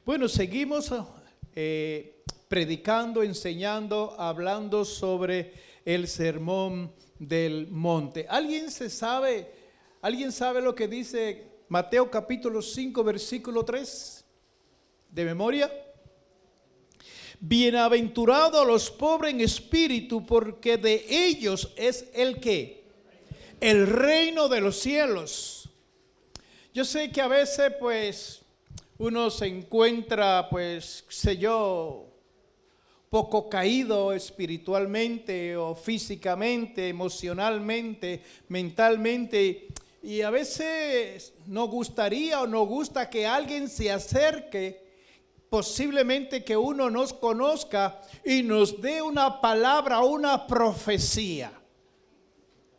Bueno, seguimos predicando, enseñando, hablando sobre el sermón del monte. ¿Alguien sabe lo que dice Mateo capítulo 5, versículo 3? ¿De memoria? Bienaventurados los pobres en espíritu, porque de ellos es el ¿qué? El reino de los cielos. Yo sé que a veces pues uno se encuentra poco caído espiritualmente o físicamente, emocionalmente, mentalmente, y a veces nos gustaría o nos gusta que alguien se acerque, posiblemente que uno nos conozca y nos dé una palabra, una profecía.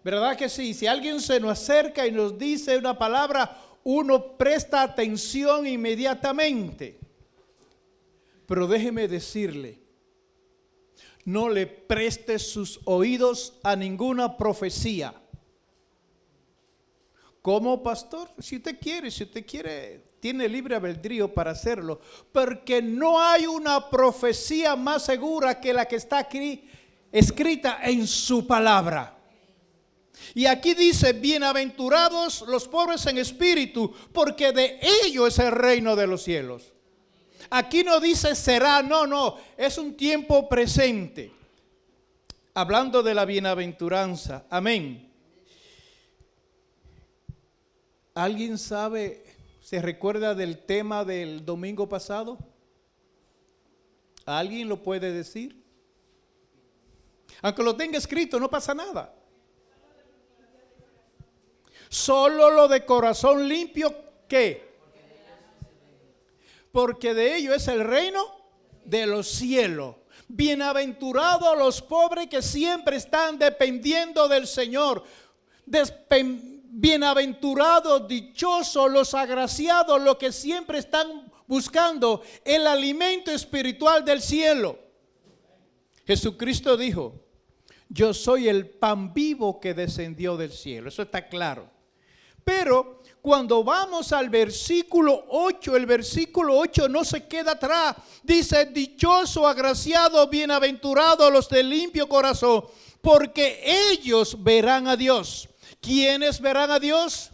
¿Verdad que sí? Si alguien se nos acerca y nos dice una palabra, uno presta atención inmediatamente. Pero déjeme decirle, no le preste sus oídos a ninguna profecía. Como pastor, si usted quiere, tiene libre albedrío para hacerlo, porque no hay una profecía más segura que la que está aquí escrita en su palabra. Y aquí dice, bienaventurados los pobres en espíritu, porque de ellos es el reino de los cielos. Aquí no dice será, no, es un tiempo presente. Hablando de la bienaventuranza, amén. ¿Alguien se recuerda del tema del domingo pasado? ¿Alguien lo puede decir? Aunque lo tenga escrito, no pasa nada. Solo lo de corazón limpio, ¿qué? Porque de ello es el reino de los cielos. Bienaventurados los pobres que siempre están dependiendo del Señor. Bienaventurados, dichosos, los agraciados, los que siempre están buscando el alimento espiritual del cielo. Jesucristo dijo, yo soy el pan vivo que descendió del cielo. Eso está claro. Pero cuando vamos al versículo 8, el versículo 8 no se queda atrás. Dice, dichoso, agraciado, bienaventurado los de limpio corazón, porque ellos verán a Dios. ¿Quiénes verán a Dios?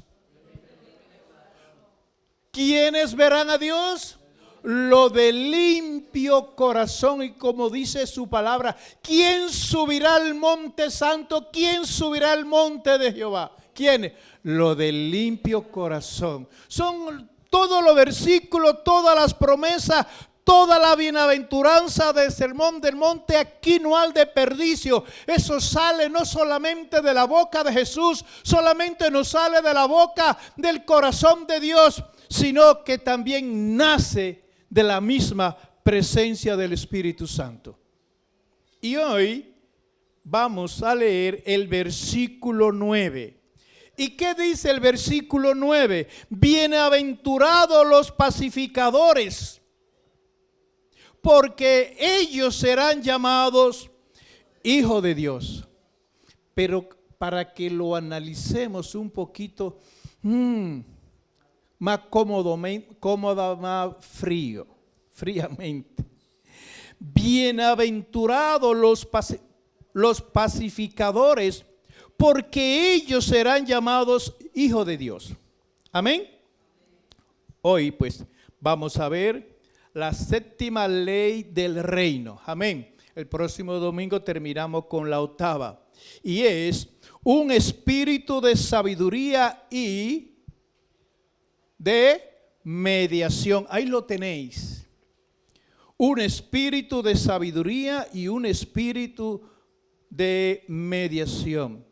¿Quiénes verán a Dios? Lo de limpio corazón, y como dice su palabra, ¿quién subirá al monte santo? ¿Quién subirá al monte de Jehová? ¿Quiénes? Lo de limpio corazón. Son todos los versículos, todas las promesas, toda la bienaventuranza del sermón del monte. Aquí no hay desperdicio. Eso sale no solamente de la boca de Jesús, solamente no sale de la boca del corazón de Dios, sino que también nace de la misma presencia del Espíritu Santo. Y hoy vamos a leer el versículo 9. ¿Y qué dice el versículo 9? Bienaventurados los pacificadores, porque ellos serán llamados hijos de Dios. Pero para que lo analicemos un poquito más más fríamente. Bienaventurados los pacificadores, porque ellos serán llamados hijos de Dios. Amén. Hoy pues vamos a ver la séptima ley del reino. Amén. El próximo domingo terminamos con la octava. Y es un espíritu de sabiduría y de mediación. Ahí lo tenéis. Un espíritu de sabiduría y un espíritu de mediación.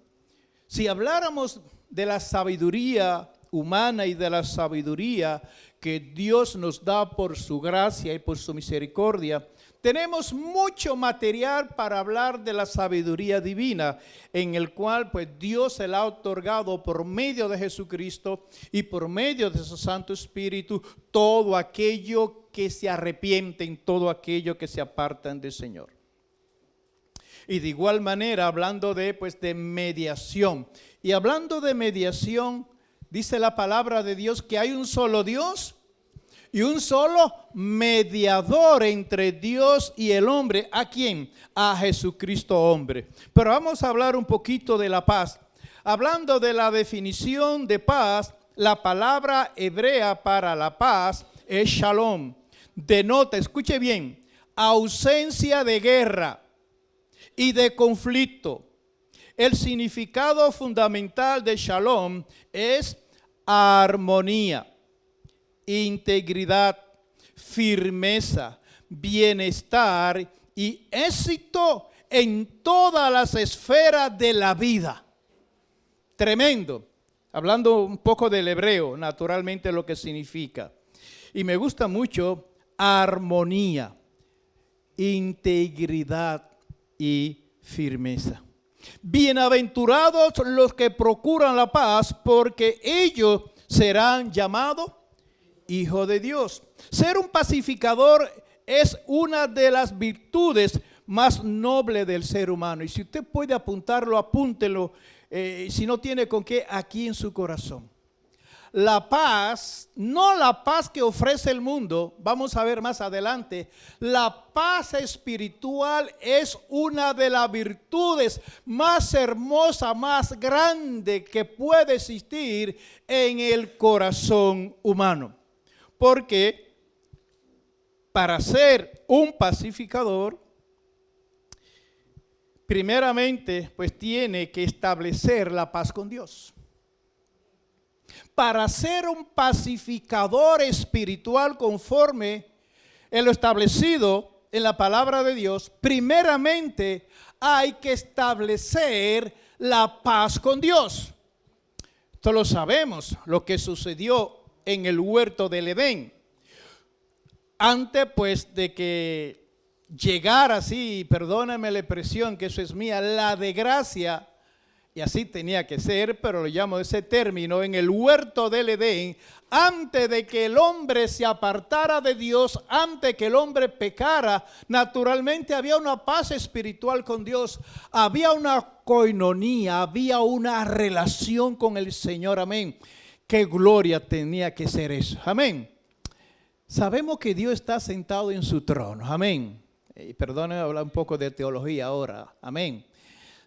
Si habláramos de la sabiduría humana y de la sabiduría que Dios nos da por su gracia y por su misericordia, tenemos mucho material para hablar de la sabiduría divina, en el cual pues Dios se la ha otorgado por medio de Jesucristo y por medio de su Santo Espíritu, todo aquello que se arrepienten, todo aquello que se apartan del Señor. Y de igual manera, hablando de mediación. Y hablando de mediación, dice la palabra de Dios que hay un solo Dios y un solo mediador entre Dios y el hombre. ¿A quién? A Jesucristo hombre. Pero vamos a hablar un poquito de la paz. Hablando de la definición de paz, la palabra hebrea para la paz es shalom. Denota, escuche bien, ausencia de guerra y de conflicto. El significado fundamental de shalom es armonía, integridad, firmeza, bienestar y éxito en todas las esferas de la vida. Tremendo. Hablando un poco del hebreo, naturalmente lo que significa. Y me gusta mucho armonía, integridad y firmeza. Bienaventurados los que procuran la paz, porque ellos serán llamados hijos de Dios. Ser un pacificador es una de las virtudes más nobles del ser humano. Y si usted puede apuntarlo, apúntelo. Si no tiene con qué, aquí en su corazón. La paz, no la paz que ofrece el mundo, vamos a ver más adelante, la paz espiritual es una de las virtudes más hermosas, más grandes que puede existir en el corazón humano. Porque para ser un pacificador, primeramente, pues tiene que establecer la paz con Dios. Para ser un pacificador espiritual conforme en lo establecido en la palabra de Dios, primeramente hay que establecer la paz con Dios. Esto lo sabemos, lo que sucedió en el huerto del Edén. Antes pues de que llegara así, perdóname la expresión que eso es mía, la desgracia, y así tenía que ser, pero lo llamo ese término, en el huerto del Edén, antes de que el hombre se apartara de Dios, antes que el hombre pecara, naturalmente había una paz espiritual con Dios, había una coinonía, había una relación con el Señor, amén. Qué gloria tenía que ser eso, amén. Sabemos que Dios está sentado en su trono, amén. Perdónenme hablar un poco de teología ahora, amén.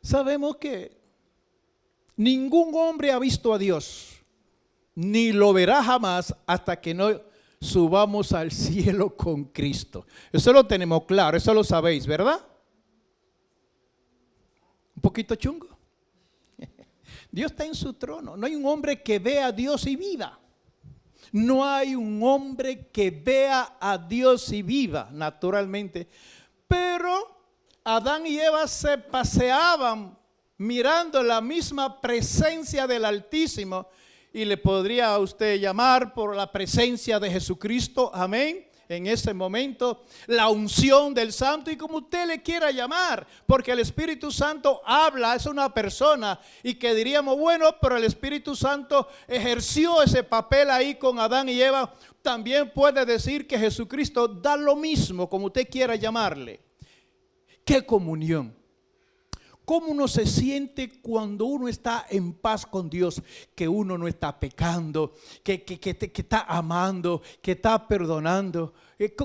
Sabemos que ningún hombre ha visto a Dios, ni lo verá jamás hasta que no subamos al cielo con Cristo. Eso lo tenemos claro, eso lo sabéis, ¿verdad? Un poquito chungo. Dios está en su trono. No hay un hombre que vea a Dios y viva. No hay un hombre que vea a Dios y viva, naturalmente. Pero Adán y Eva se paseaban mirando la misma presencia del Altísimo, y le podría a usted llamar por la presencia de Jesucristo, amén, en ese momento, la unción del Santo, y como usted le quiera llamar, porque el Espíritu Santo habla, es una persona, y que diríamos, bueno, pero el Espíritu Santo ejerció ese papel ahí con Adán y Eva. También puede decir que Jesucristo da lo mismo, como usted quiera llamarle. ¡Qué comunión! ¿Cómo uno se siente cuando uno está en paz con Dios? Que uno no está pecando, que está amando, que está perdonando.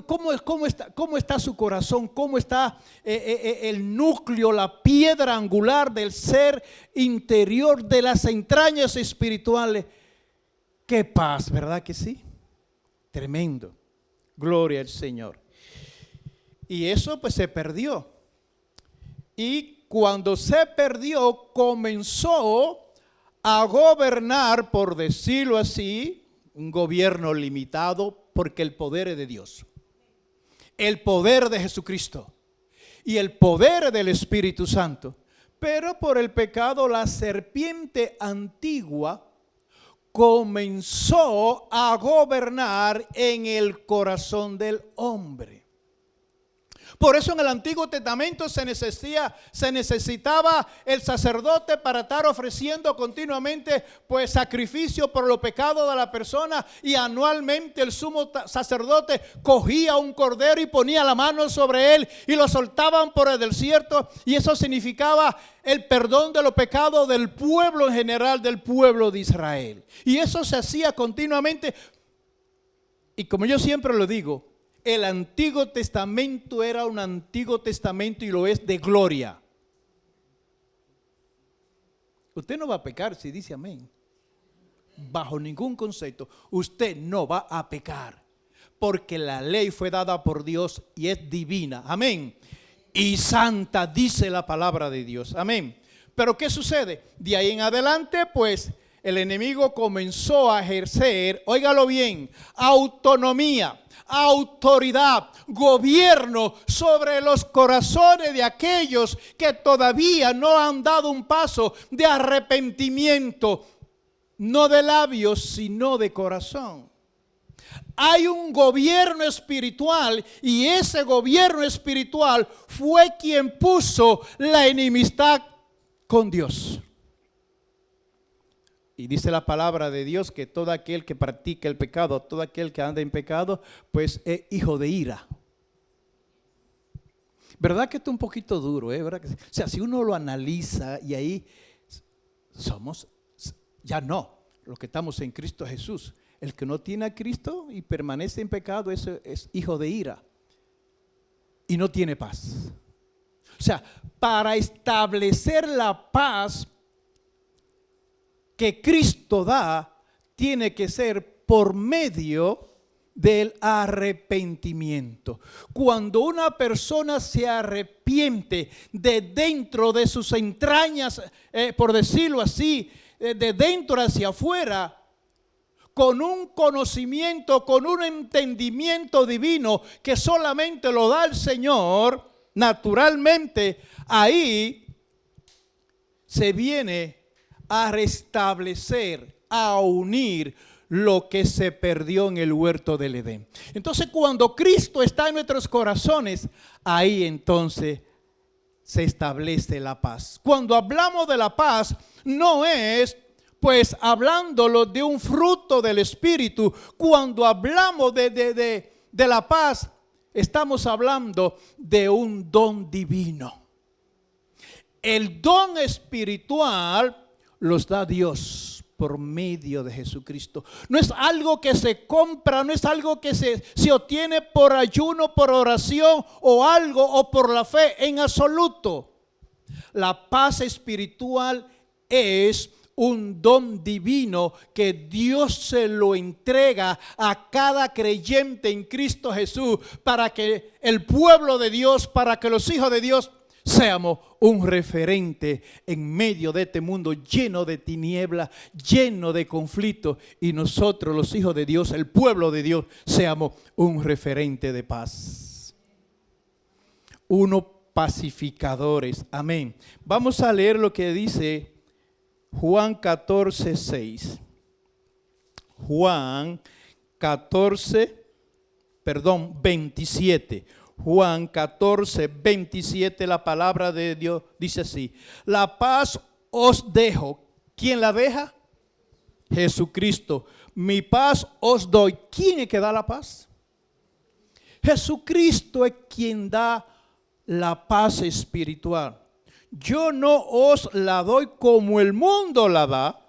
¿Cómo está su corazón? ¿Cómo está el núcleo, la piedra angular del ser interior, de las entrañas espirituales? ¡Qué paz! ¿Verdad que sí? Tremendo. Gloria al Señor. Y eso pues se perdió. Y cuando se perdió, comenzó a gobernar, por decirlo así, un gobierno limitado, porque el poder es de Dios. El poder de Jesucristo y el poder del Espíritu Santo. Pero por el pecado, la serpiente antigua comenzó a gobernar en el corazón del hombre. Por eso en el Antiguo Testamento se necesitaba el sacerdote para estar ofreciendo continuamente pues sacrificio por los pecados de la persona, y anualmente el sumo sacerdote cogía un cordero y ponía la mano sobre él y lo soltaban por el desierto, y eso significaba el perdón de los pecados del pueblo en general, del pueblo de Israel. Y eso se hacía continuamente. Y como yo siempre lo digo, el Antiguo Testamento era un Antiguo Testamento y lo es de gloria. Usted no va a pecar si dice amén. Bajo ningún concepto, usted no va a pecar. Porque la ley fue dada por Dios y es divina. Amén. Y santa, dice la palabra de Dios. Amén. Pero ¿qué sucede? De ahí en adelante, pues, el enemigo comenzó a ejercer, óigalo bien, autonomía, autoridad, gobierno sobre los corazones de aquellos que todavía no han dado un paso de arrepentimiento, no de labios, sino de corazón. Hay un gobierno espiritual y ese gobierno espiritual fue quien puso la enemistad con Dios. Y dice la palabra de Dios que todo aquel que practica el pecado, todo aquel que anda en pecado, pues es hijo de ira. ¿Verdad que esto es un poquito duro? ¿Verdad que, o sea, si uno lo analiza y ahí somos, ya no, los que estamos en Cristo Jesús. El que no tiene a Cristo y permanece en pecado, eso es hijo de ira y no tiene paz. O sea, para establecer la paz que Cristo da, tiene que ser por medio del arrepentimiento. Cuando una persona se arrepiente de dentro de sus entrañas, por decirlo así, de dentro hacia afuera, con un conocimiento, con un entendimiento divino que solamente lo da el Señor, naturalmente, ahí se viene a restablecer, a unir lo que se perdió en el huerto del Edén. Entonces, cuando Cristo está en nuestros corazones, ahí entonces se establece la paz. Cuando hablamos de la paz, no es pues hablándolo de un fruto del Espíritu. Cuando hablamos de la paz, estamos hablando de un don divino. El don espiritual los da Dios por medio de Jesucristo. No es algo que se compra, no es algo que se obtiene por ayuno, por oración o algo, o por la fe, en absoluto. La paz espiritual es un don divino que Dios se lo entrega a cada creyente en Cristo Jesús para que el pueblo de Dios, para que los hijos de Dios seamos un referente en medio de este mundo lleno de tinieblas, lleno de conflictos, y nosotros los hijos de Dios, el pueblo de Dios, seamos un referente de paz. Uno pacificadores. Amén. Vamos a leer lo que dice Juan 14, 6. Juan 27. Juan 14, 27, la palabra de Dios dice así: la paz os dejo. ¿Quién la deja? Jesucristo. Mi paz os doy. ¿Quién es que da la paz? Jesucristo es quien da la paz espiritual. Yo no os la doy como el mundo la da.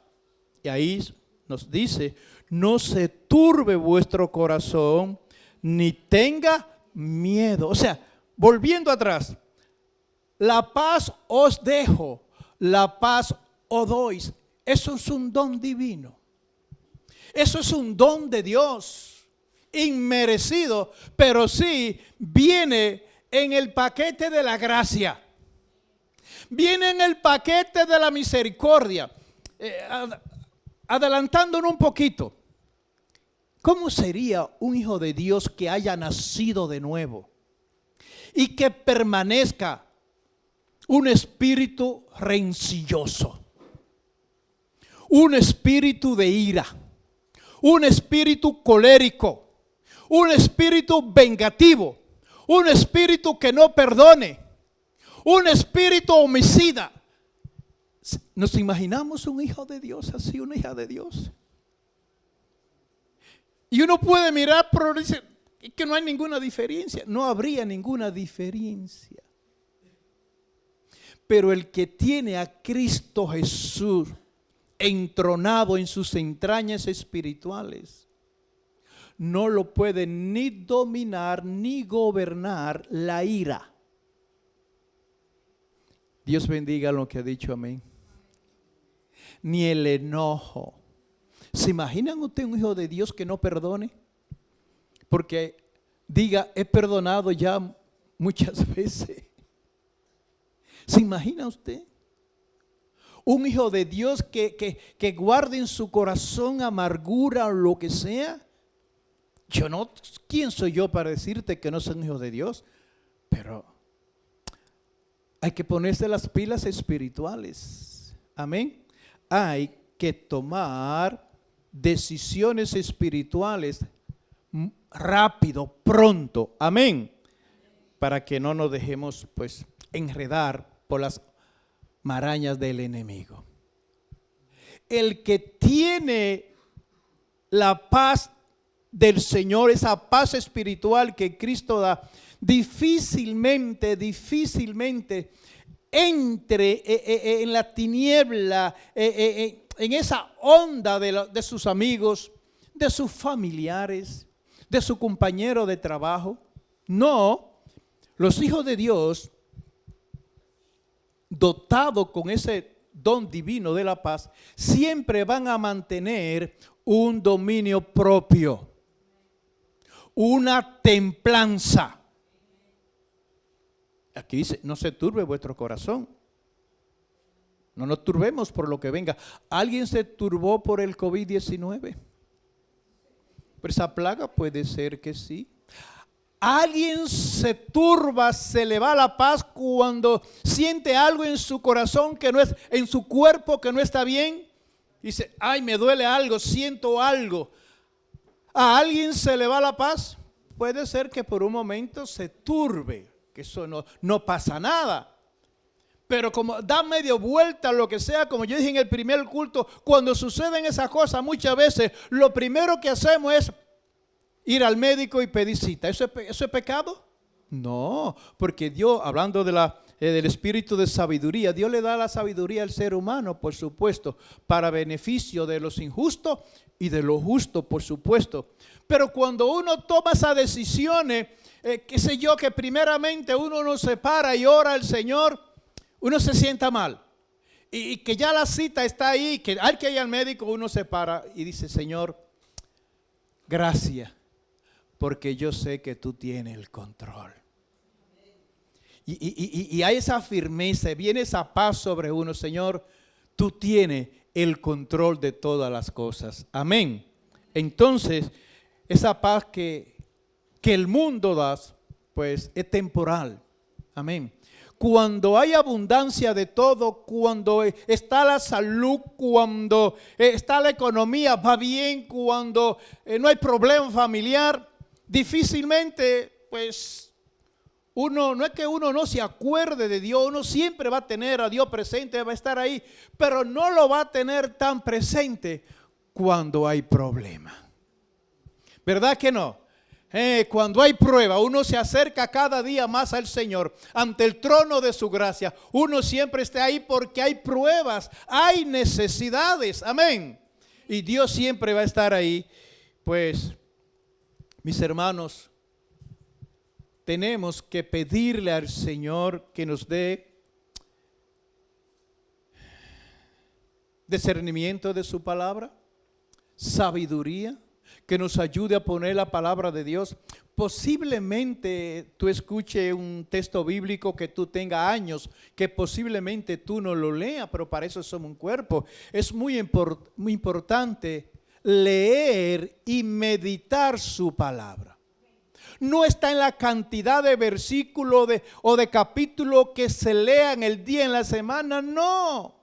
Y ahí nos dice: no se turbe vuestro corazón, ni tenga miedo. O sea, volviendo atrás, la paz os dejo, la paz os doy. Eso es un don divino. Eso es un don de Dios, inmerecido, pero sí viene en el paquete de la gracia. Viene en el paquete de la misericordia. Adelantándonos un poquito. ¿Cómo sería un hijo de Dios que haya nacido de nuevo y que permanezca un espíritu rencilloso, un espíritu de ira, un espíritu colérico, un espíritu vengativo, un espíritu que no perdone, un espíritu homicida? ¿Nos imaginamos un hijo de Dios así, una hija de Dios? Y uno puede mirar, pero dice que no hay ninguna diferencia. No habría ninguna diferencia. Pero el que tiene a Cristo Jesús entronado en sus entrañas espirituales, no lo puede ni dominar ni gobernar la ira. Dios bendiga lo que ha dicho, amén. Ni el enojo. ¿Se imaginan usted un hijo de Dios que no perdone? Porque diga, he perdonado ya muchas veces. ¿Se imagina usted? Un hijo de Dios que guarde en su corazón amargura o lo que sea. ¿Quién soy yo para decirte que no soy un hijo de Dios? Pero hay que ponerse las pilas espirituales. Amén. Hay que tomar decisiones espirituales rápido, pronto. Amén. Para que no nos dejemos pues enredar por las marañas del enemigo. El que tiene la paz del Señor, esa paz espiritual que Cristo da, difícilmente entre en la tiniebla, en esa onda de sus amigos, de sus familiares, de su compañero de trabajo. No, los hijos de Dios, dotados con ese don divino de la paz, siempre van a mantener un dominio propio, una templanza. Aquí dice, no se turbe vuestro corazón. No nos turbemos por lo que venga. ¿Alguien se turbó por el COVID-19? Pero esa plaga puede ser que sí. Alguien se turba, se le va la paz cuando siente algo en su corazón que no es, en su cuerpo que no está bien. Dice, ay, me duele algo, siento algo. ¿A alguien se le va la paz? Puede ser que por un momento se turbe, que eso no pasa nada. Pero como da medio vuelta, lo que sea, como yo dije en el primer culto, cuando suceden esas cosas, muchas veces lo primero que hacemos es ir al médico y pedir cita. ¿Eso es pecado? No, porque Dios, hablando del espíritu de sabiduría, Dios le da la sabiduría al ser humano, por supuesto, para beneficio de los injustos y de los justos, por supuesto. Pero cuando uno toma esas decisiones, qué sé yo, que primeramente uno no se para y ora al Señor, uno se sienta mal. Y que ya la cita está ahí, que hay que ir al médico, uno se para y dice, Señor, gracias, porque yo sé que tú tienes el control. Y hay esa firmeza, viene esa paz sobre uno, Señor, tú tienes el control de todas las cosas. Amén. Entonces, esa paz que el mundo da, pues es temporal. Amén. Cuando hay abundancia de todo, cuando está la salud, cuando está la economía, va bien, cuando no hay problema familiar, difícilmente, pues, no es que uno no se acuerde de Dios, uno siempre va a tener a Dios presente, va a estar ahí, pero no lo va a tener tan presente cuando hay problema. ¿Verdad que no? Cuando hay prueba, uno se acerca cada día más al Señor, ante el trono de su gracia. Uno siempre está ahí porque hay pruebas, hay necesidades, amén. Y Dios siempre va a estar ahí. Pues, mis hermanos, tenemos que pedirle al Señor que nos dé discernimiento de su palabra, sabiduría, que nos ayude a poner la palabra de Dios. Posiblemente tú escuches un texto bíblico que tú tengas años, que posiblemente tú no lo leas, pero para eso somos un cuerpo. Es muy importante leer y meditar su palabra. No está en la cantidad de versículos o de capítulos que se lean el día en la semana, no.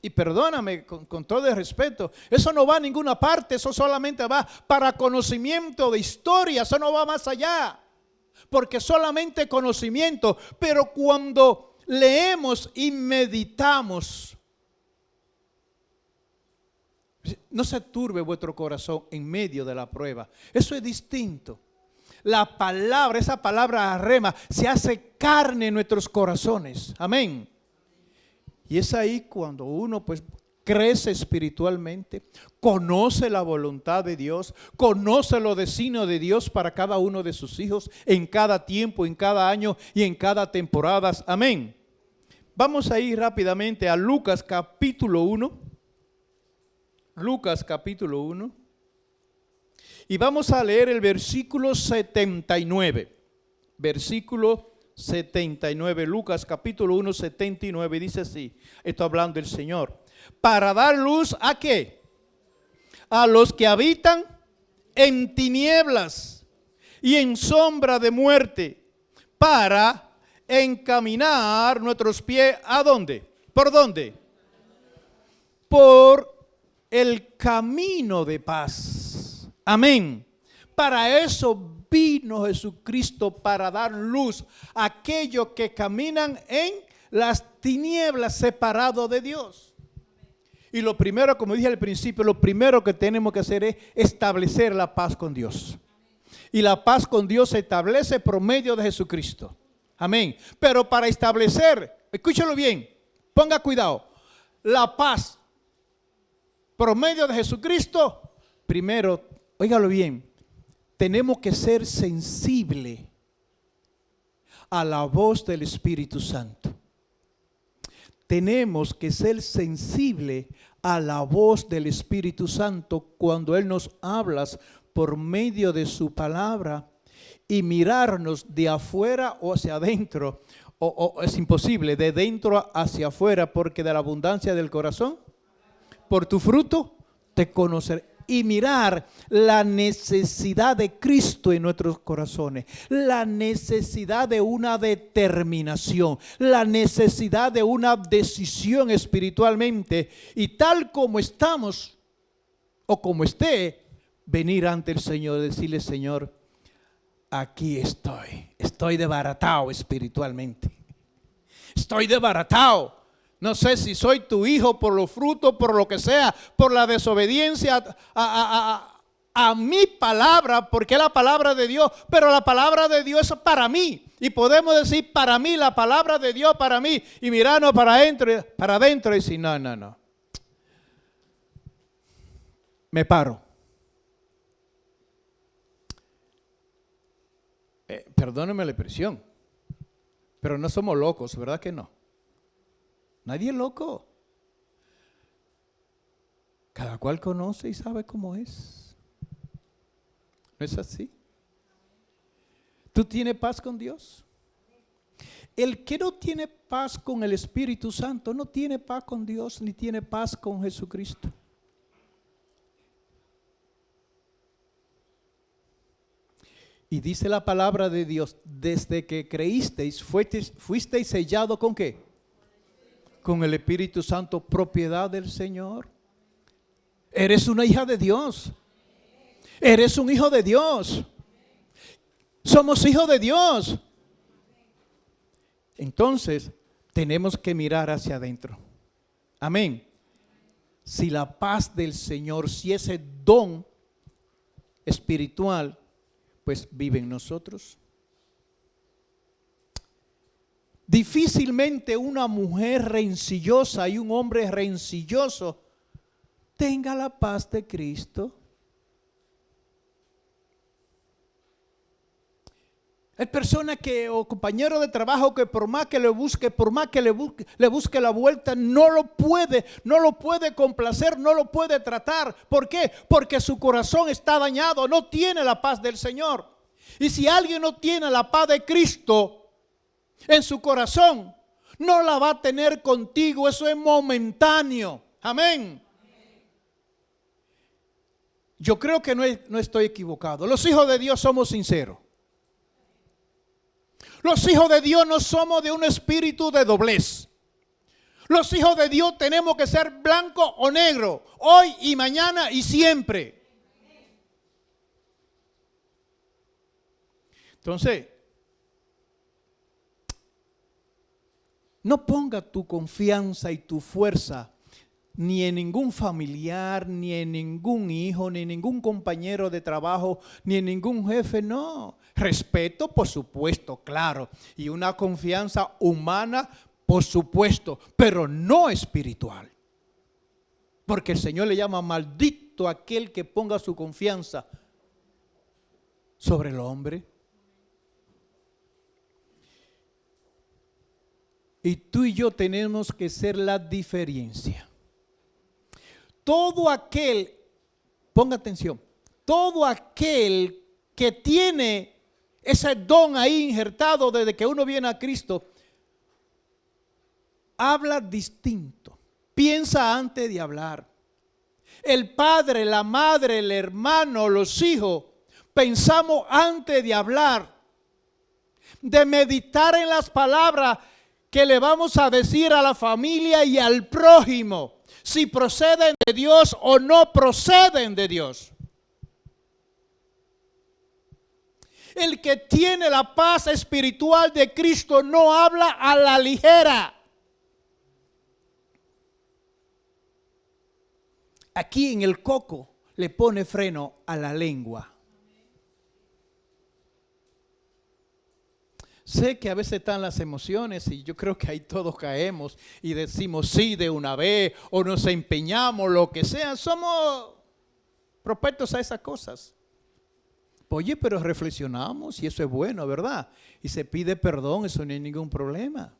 Y perdóname con todo el respeto, eso no va a ninguna parte, eso solamente va para conocimiento de historia, eso no va más allá, porque solamente conocimiento. Pero cuando leemos y meditamos, no se turbe vuestro corazón en medio de la prueba, eso es distinto. La palabra, esa palabra rema, se hace carne en nuestros corazones, amén. Y es ahí cuando uno pues crece espiritualmente, conoce la voluntad de Dios, conoce los designios de Dios para cada uno de sus hijos, en cada tiempo, en cada año y en cada temporada. Amén. Vamos a ir rápidamente a Lucas capítulo 1. Lucas capítulo 1. Y vamos a leer el versículo 79. Versículo 79. Lucas capítulo 1, 79. Dice así. Esto hablando el Señor. Para dar luz ¿a qué? A los que habitan en tinieblas y en sombra de muerte, para encaminar nuestros pies ¿a dónde? ¿Por dónde? Por el camino de paz. Amén. Para eso vino Jesucristo, para dar luz a aquellos que caminan en las tinieblas, separados de Dios. Y lo primero, como dije al principio, lo primero que tenemos que hacer es establecer la paz con Dios. Y la paz con Dios se establece por medio de Jesucristo. Amén. Pero para establecer, escúchalo bien, ponga cuidado, la paz por medio de Jesucristo, primero, óigalo bien, tenemos que ser sensibles a la voz del Espíritu Santo. Tenemos que ser sensibles a la voz del Espíritu Santo cuando Él nos habla por medio de su palabra, y mirarnos de afuera o hacia adentro, o es imposible, de dentro hacia afuera, porque de la abundancia del corazón, por tu fruto te conoceré. Y mirar la necesidad de Cristo en nuestros corazones, la necesidad de una determinación, la necesidad de una decisión espiritualmente, y tal como estamos o como esté, venir ante el Señor y decirle: Señor, aquí estoy desbaratado espiritualmente, estoy desbaratado. No sé si soy tu hijo por los frutos, por lo que sea, por la desobediencia a mi palabra, porque es la palabra de Dios, pero la palabra de Dios es para mí. Y podemos decir: para mí, la palabra de Dios para mí, y mirarnos para adentro y decir: no. Me paro. Perdónenme la expresión, pero no somos locos, ¿verdad que no? Nadie es loco. Cada cual conoce y sabe cómo es. ¿No es así? ¿Tú tienes paz con Dios? El que no tiene paz con el Espíritu Santo no tiene paz con Dios ni tiene paz con Jesucristo. Y dice la palabra de Dios: desde que creísteis, fuisteis sellado ¿con qué? Con el Espíritu Santo, propiedad del Señor. Eres una hija de Dios. Eres un hijo de Dios. Somos hijos de Dios. Entonces, tenemos que mirar hacia adentro. Amén. Si la paz del Señor, si ese don espiritual, pues vive en nosotros. Difícilmente una mujer rencillosa y un hombre rencilloso tenga la paz de Cristo. Hay personas que, o compañeros de trabajo, que por más que le busque, le busque la vuelta, no lo puede complacer, no lo puede tratar. ¿Por qué? Porque su corazón está dañado, no tiene la paz del Señor. Y si alguien no tiene la paz de Cristo en su corazón, no la va a tener contigo. Eso es momentáneo. Amén. Yo creo que no estoy equivocado. Los hijos de Dios somos sinceros. Los hijos de Dios no somos de un espíritu de doblez. Los hijos de Dios tenemos que ser blanco o negro, hoy y mañana y siempre. Entonces, no ponga tu confianza y tu fuerza ni en ningún familiar, ni en ningún hijo, ni en ningún compañero de trabajo, ni en ningún jefe, no. Respeto, por supuesto, claro, y una confianza humana, por supuesto, pero no espiritual. Porque el Señor le llama maldito a aquel que ponga su confianza sobre el hombre. Y tú y yo tenemos que ser la diferencia. Todo aquel, ponga atención, todo aquel que tiene ese don ahí injertado desde que uno viene a Cristo, habla distinto, piensa antes de hablar. El padre, la madre, el hermano, los hijos, pensamos antes de hablar, de meditar en las palabras que le vamos a decir a la familia y al prójimo, si proceden de Dios o no proceden de Dios. El que tiene la paz espiritual de Cristo no habla a la ligera. Aquí en el coco le pone freno a la lengua. Sé que a veces están las emociones y yo creo que ahí todos caemos y decimos sí de una vez o nos empeñamos, lo que sea. Somos propensos a esas cosas. Oye, pero reflexionamos y eso es bueno, ¿verdad? Y se pide perdón, eso no hay ningún problema.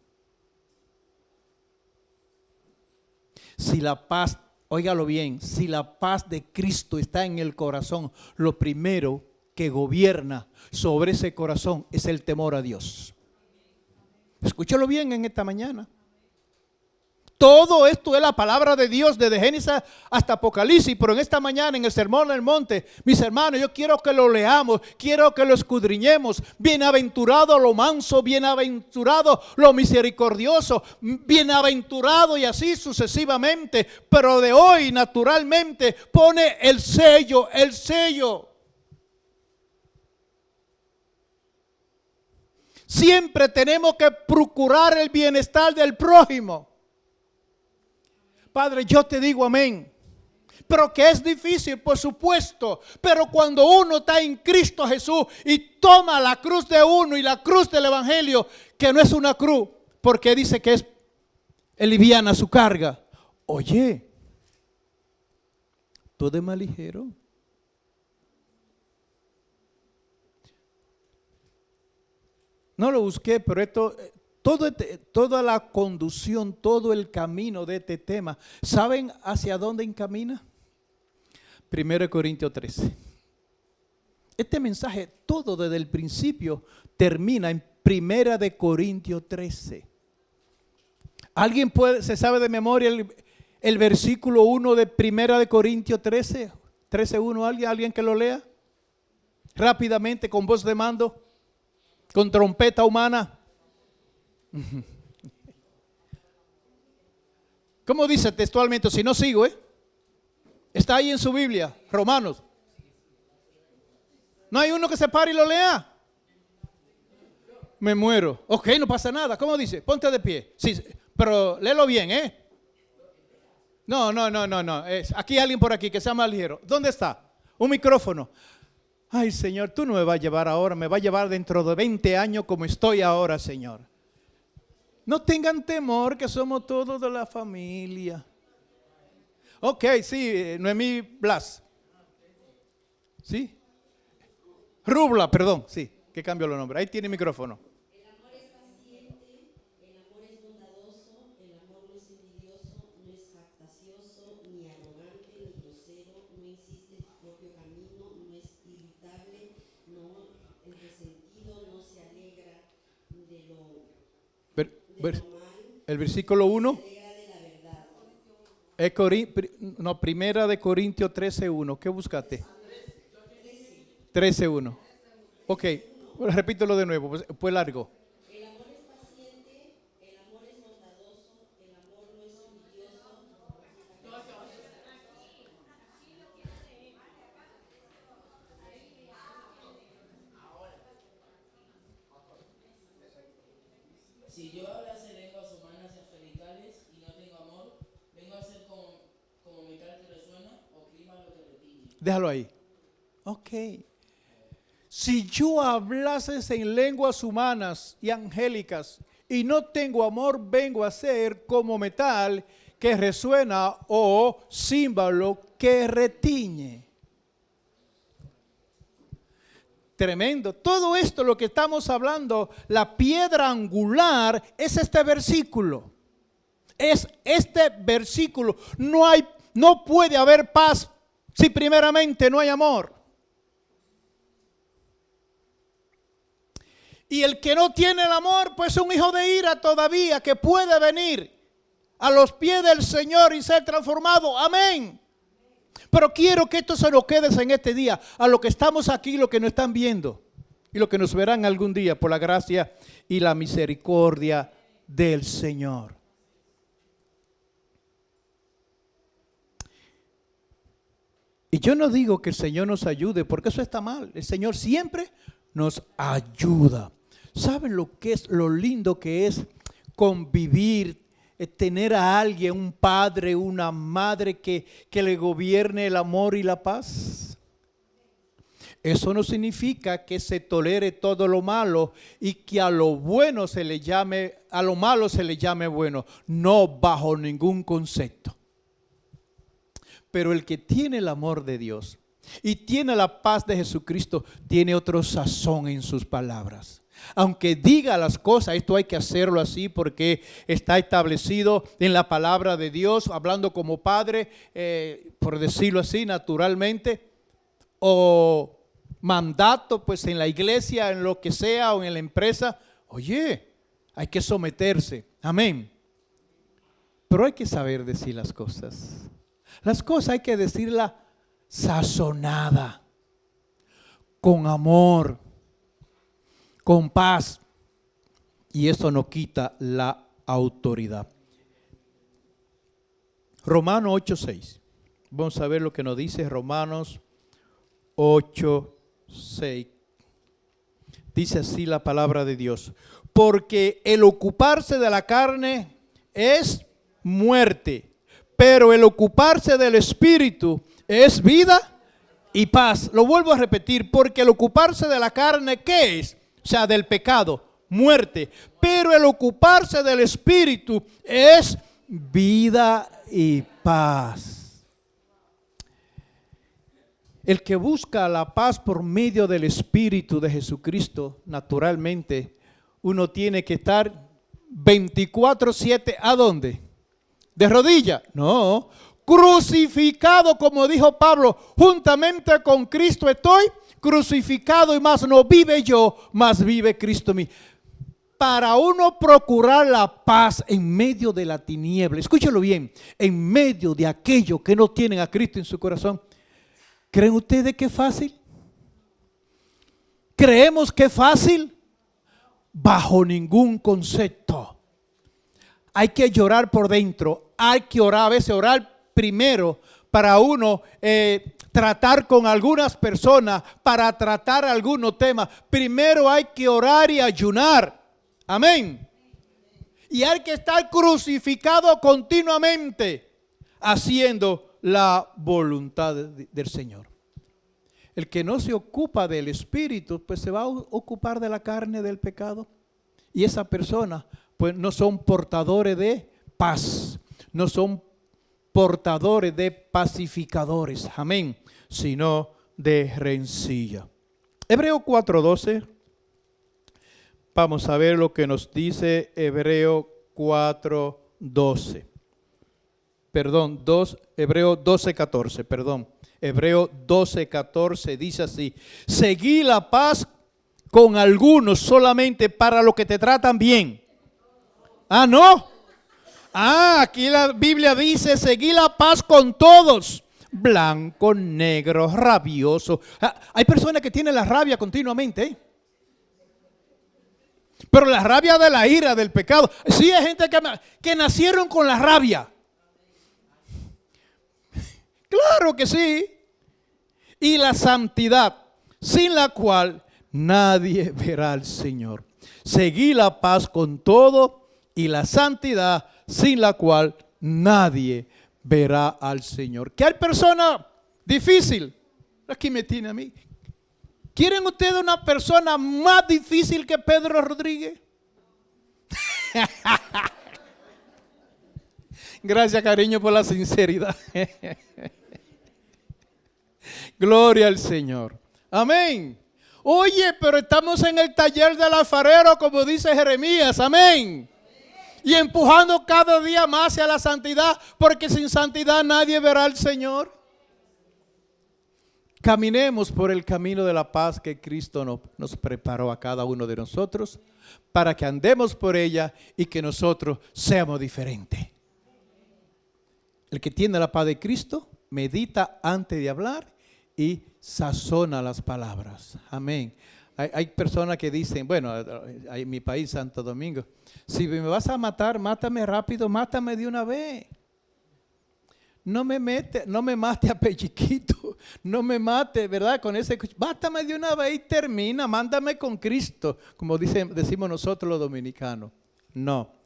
Si la paz, óigalo bien, si la paz de Cristo está en el corazón, lo primero que gobierna sobre ese corazón es el temor a Dios. Escúchalo bien en esta mañana. Todo esto es la palabra de Dios desde Génesis hasta Apocalipsis, pero en esta mañana en el Sermón del Monte, mis hermanos, yo quiero que lo leamos, quiero que lo escudriñemos. Bienaventurado lo manso, bienaventurado lo misericordioso, bienaventurado y así sucesivamente. Pero de hoy naturalmente pone el sello, el sello. Siempre tenemos que procurar el bienestar del prójimo. Padre, yo te digo amén. Pero que es difícil, por supuesto. Pero cuando uno está en Cristo Jesús y toma la cruz de uno y la cruz del Evangelio, que no es una cruz, porque dice que es liviana su carga. Oye, todo es más ligero. No lo busqué, pero esto, toda la conducción, todo el camino de este tema, ¿saben hacia dónde encamina? 1 Corintios 13. Este mensaje, todo desde el principio, termina en 1 Corintios 13. ¿Alguien se sabe de memoria el versículo 1 de 1 Corintios 13? 13:1, ¿alguien que lo lea? Rápidamente, con voz de mando. Con trompeta humana. ¿Cómo dice textualmente? Si no sigo, está ahí en su Biblia, Romanos. ¿No hay uno que se pare y lo lea? Me muero. Ok, no pasa nada. ¿Cómo dice? Ponte de pie. Sí, pero léelo bien, No. Aquí hay alguien por aquí que sea más ligero. ¿Dónde está? Un micrófono. Ay, Señor, tú no me vas a llevar ahora, me vas a llevar dentro de 20 años como estoy ahora, Señor. No tengan temor que somos todos de la familia. Ok, sí, Noemí Blas. ¿Sí? Rubla, perdón, sí, que cambio los nombres. Ahí tiene el micrófono. El amor es paciente, el amor es bondadoso, el amor no es envidioso, no es jactancioso, ni arrogante, ni grosero, no insiste en su propio camino, no es irritable, no es resentido, no se alegra de lo mal, el versículo 1. se alegra de la verdad. Primera de Corintios 13:1. ¿Qué buscaste? 13:1. Ok, repítelo de nuevo, pues largo. El amor es paciente, el amor es bondadoso, el amor no es envidioso. Si yo hablase lenguas humanas y angelicales y no tengo amor, vengo a ser como metal que resuena o clima lo que retiñe. Déjalo ahí. Ok. Si yo hablase en lenguas humanas y angélicas y no tengo amor, vengo a ser como metal que resuena o címbalo que retiñe. Tremendo. Todo esto, lo que estamos hablando, la piedra angular es este versículo. Es este versículo. No puede haber paz si primeramente no hay amor. Y el que no tiene el amor, pues es un hijo de ira todavía, que puede venir a los pies del Señor y ser transformado. Amén. Pero quiero que esto se nos quede en este día, a los que estamos aquí, los que nos están viendo y los que nos verán algún día por la gracia y la misericordia del Señor. Y yo no digo que el Señor nos ayude, porque eso está mal. El Señor siempre nos ayuda. ¿Saben lo lindo que es convivir, tener a alguien, un padre, una madre que le gobierne el amor y la paz? Eso no significa que se tolere todo lo malo y que a lo bueno se le llame, a lo malo se le llame bueno. No, bajo ningún concepto. Pero el que tiene el amor de Dios y tiene la paz de Jesucristo, tiene otro sazón en sus palabras. Aunque diga las cosas, esto hay que hacerlo así porque está establecido en la palabra de Dios, hablando como padre, por decirlo así, naturalmente, o mandato, pues en la iglesia, en lo que sea, o en la empresa. Oye, hay que someterse. Amén. Pero hay que saber decir las cosas. Las cosas hay que decirlas sazonada, con amor, con paz. Y eso no quita la autoridad. Romanos 8:6. Vamos a ver lo que nos dice Romanos 8:6. Dice así la palabra de Dios. Porque el ocuparse de la carne es muerte, pero el ocuparse del Espíritu es vida y paz. Lo vuelvo a repetir, porque el ocuparse de la carne, ¿qué es? O sea, del pecado, muerte. Pero el ocuparse del Espíritu es vida y paz. El que busca la paz por medio del Espíritu de Jesucristo, naturalmente, uno tiene que estar 24/7, ¿a dónde? ¿De rodillas? No. Crucificado, como dijo Pablo, juntamente con Cristo estoy crucificado, y más no vive yo, más vive Cristo en mí. Para uno procurar la paz en medio de la tiniebla, escúchelo bien, en medio de aquellos que no tienen a Cristo en su corazón, ¿creen ustedes que es fácil? ¿Creemos que es fácil? Bajo ningún concepto. Hay que llorar por dentro, hay que orar, a veces orar primero para uno tratar con algunas personas, para tratar algunos temas. Primero hay que orar y ayunar. Amén. Y hay que estar crucificado continuamente, haciendo la voluntad del Señor. El que no se ocupa del Espíritu, pues se va a ocupar de la carne, del pecado. Y esa persona, pues no son portadores de paz, no son portadores de pacificadores, amén, sino de rencilla. Hebreo 4:12, vamos a ver lo que nos dice Hebreo 4:12. Perdón, Hebreo 12:14, perdón. Hebreo 12:14 dice así: seguí la paz con algunos solamente para los que te tratan bien. Ah, no. Aquí la Biblia dice: seguí la paz con todos, blanco, negro, rabioso. Hay personas que tienen la rabia continuamente, pero la rabia de la ira, del pecado. Sí, hay gente que nacieron con la rabia. Claro que sí. Y la santidad, sin la cual nadie verá al Señor. Seguí la paz con todo y la santidad, sin la cual nadie verá al Señor. ¿Qué hay persona difícil? Aquí me tiene a mí. ¿Quieren ustedes una persona más difícil que Pedro Rodríguez? Gracias, cariño, por la sinceridad. Gloria al Señor. Amén. Oye, pero estamos en el taller del alfarero, como dice Jeremías. Amén. Y empujando cada día más hacia la santidad, porque sin santidad nadie verá al Señor. Caminemos por el camino de la paz que Cristo nos preparó a cada uno de nosotros, para que andemos por ella y que nosotros seamos diferentes. El que tiene la paz de Cristo medita antes de hablar y sazona las palabras. Amén. Hay personas que dicen, bueno, en mi país, Santo Domingo, si me vas a matar, mátame rápido, mátame de una vez. No me mate a pelliquito, no me mate, ¿verdad? Con ese, mátame de una vez y termina, mándame con Cristo, como decimos nosotros los dominicanos. No.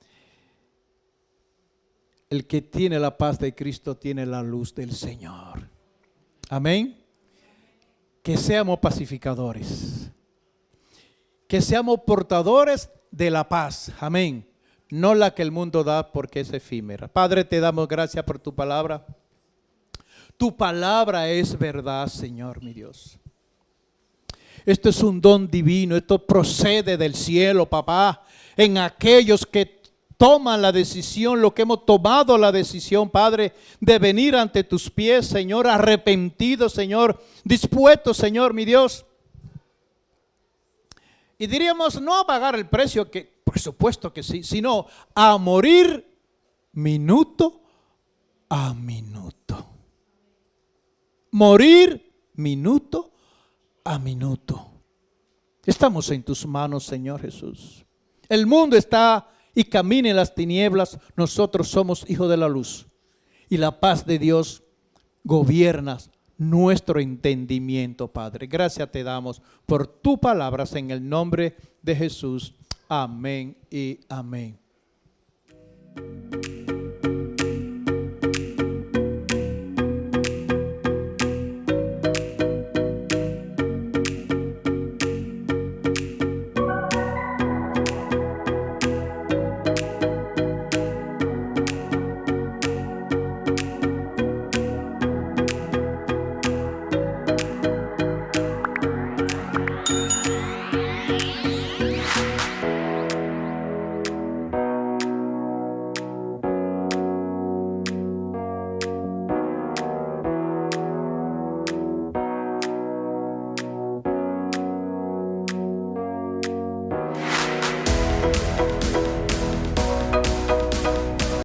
El que tiene la paz de Cristo tiene la luz del Señor. Amén. Que seamos pacificadores. Que seamos portadores de la paz. Amén. No la que el mundo da porque es efímera. Padre, te damos gracias por tu palabra. Tu palabra es verdad, Señor, mi Dios. Esto es un don divino. Esto procede del cielo, papá. En aquellos que toman la decisión, lo que hemos tomado la decisión, Padre, de venir ante tus pies, Señor, arrepentidos, Señor, dispuestos, Señor, mi Dios. Y diríamos, no a pagar el precio, que por supuesto que sí, sino a morir minuto a minuto. Morir minuto a minuto. Estamos en tus manos, Señor Jesús. El mundo está y camina en las tinieblas, nosotros somos hijos de la luz. Y la paz de Dios gobierna nuestro entendimiento, Padre. Gracias te damos por tus palabras en el nombre de Jesús. Amén y amén.